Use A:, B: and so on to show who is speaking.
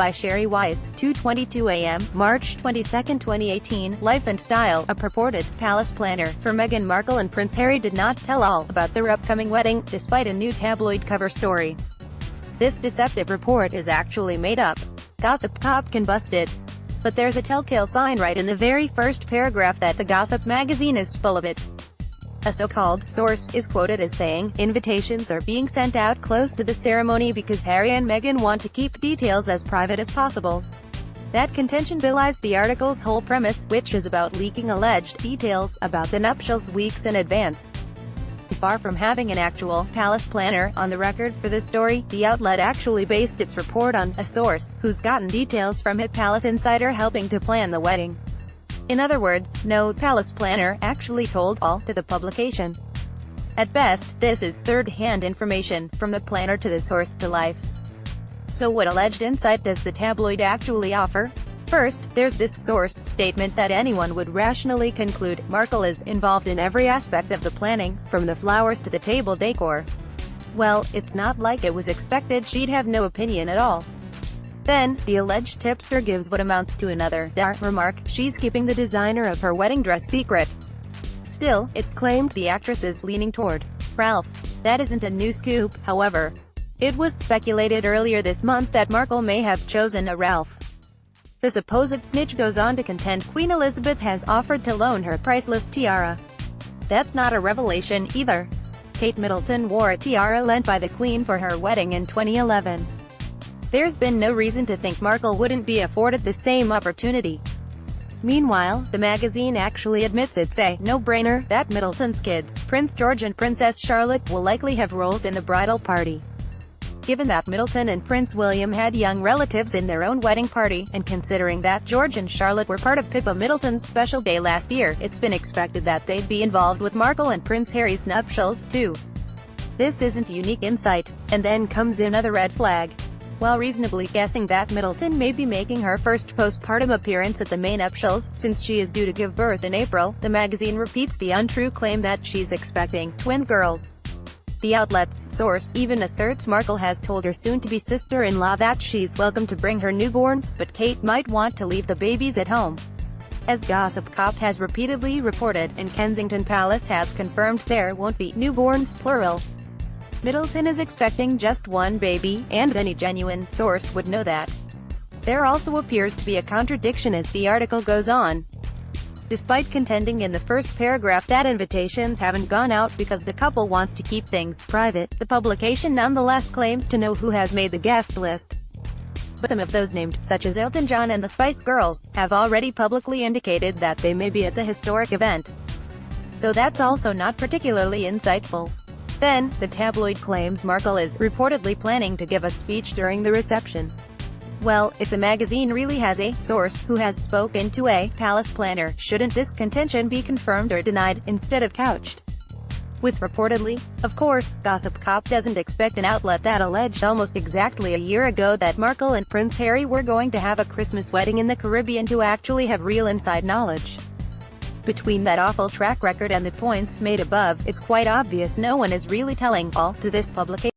A: by Shari Weiss, 2:22 a.m., March 22, 2018. Life and Style, a purported palace planner for Meghan Markle and Prince Harry did not tell all about their upcoming wedding, despite a new tabloid cover story. This deceptive report is actually made up. Gossip Cop can bust it. But there's a telltale sign right in the very first paragraph that the gossip magazine is full of it. A so-called source is quoted as saying, "Invitations are being sent out close to the ceremony because Harry and Meghan want to keep details as private as possible." That contention belies the article's whole premise, which is about leaking alleged details about the nuptials weeks in advance. Far from having an actual palace planner on the record for this story, the outlet actually based its report on a source who's gotten details from a palace insider helping to plan the wedding. In other words, no palace planner actually told all to the publication. At best, this is third-hand information, from the planner to the source to life. So what alleged insight does the tabloid actually offer? First, there's this source statement that anyone would rationally conclude Markle is involved in every aspect of the planning, from the flowers to the table decor. Well, it's not like it was expected she'd have no opinion at all. Then, the alleged tipster gives what amounts to another remark: she's keeping the designer of her wedding dress secret. Still, it's claimed the actress is leaning toward Ralph. That isn't a new scoop, however. It was speculated earlier this month that Markle may have chosen a Ralph. The supposed snitch goes on to contend Queen Elizabeth has offered to loan her priceless tiara. That's not a revelation, either. Kate Middleton wore a tiara lent by the Queen for her wedding in 2011. There's been no reason to think Markle wouldn't be afforded the same opportunity. Meanwhile, the magazine actually admits it's a no-brainer that Middleton's kids, Prince George and Princess Charlotte, will likely have roles in the bridal party. Given that Middleton and Prince William had young relatives in their own wedding party, and considering that George and Charlotte were part of Pippa Middleton's special day last year, it's been expected that they'd be involved with Markle and Prince Harry's nuptials, too. This isn't unique insight. And then comes another red flag. While reasonably guessing that Middleton may be making her first postpartum appearance at the May nuptials, since she is due to give birth in April, the magazine repeats the untrue claim that she's expecting twin girls. The outlet's source even asserts Markle has told her soon-to-be sister-in-law that she's welcome to bring her newborns, but Kate might want to leave the babies at home. As Gossip Cop has repeatedly reported, and Kensington Palace has confirmed, there won't be newborns plural. Middleton is expecting just one baby, and any genuine source would know that. There also appears to be a contradiction as the article goes on. Despite contending in the first paragraph that invitations haven't gone out because the couple wants to keep things private, the publication nonetheless claims to know who has made the guest list. But some of those named, such as Elton John and the Spice Girls, have already publicly indicated that they may be at the historic event. So that's also not particularly insightful. Then, the tabloid claims Markle is reportedly planning to give a speech during the reception. Well, if the magazine really has a source who has spoken to a palace planner, shouldn't this contention be confirmed or denied, instead of couched with reportedly? Of course, Gossip Cop doesn't expect an outlet that alleged almost exactly a year ago that Markle and Prince Harry were going to have a Christmas wedding in the Caribbean to actually have real inside knowledge. Between that awful track record and the points made above, it's quite obvious no one is really telling all to this publication.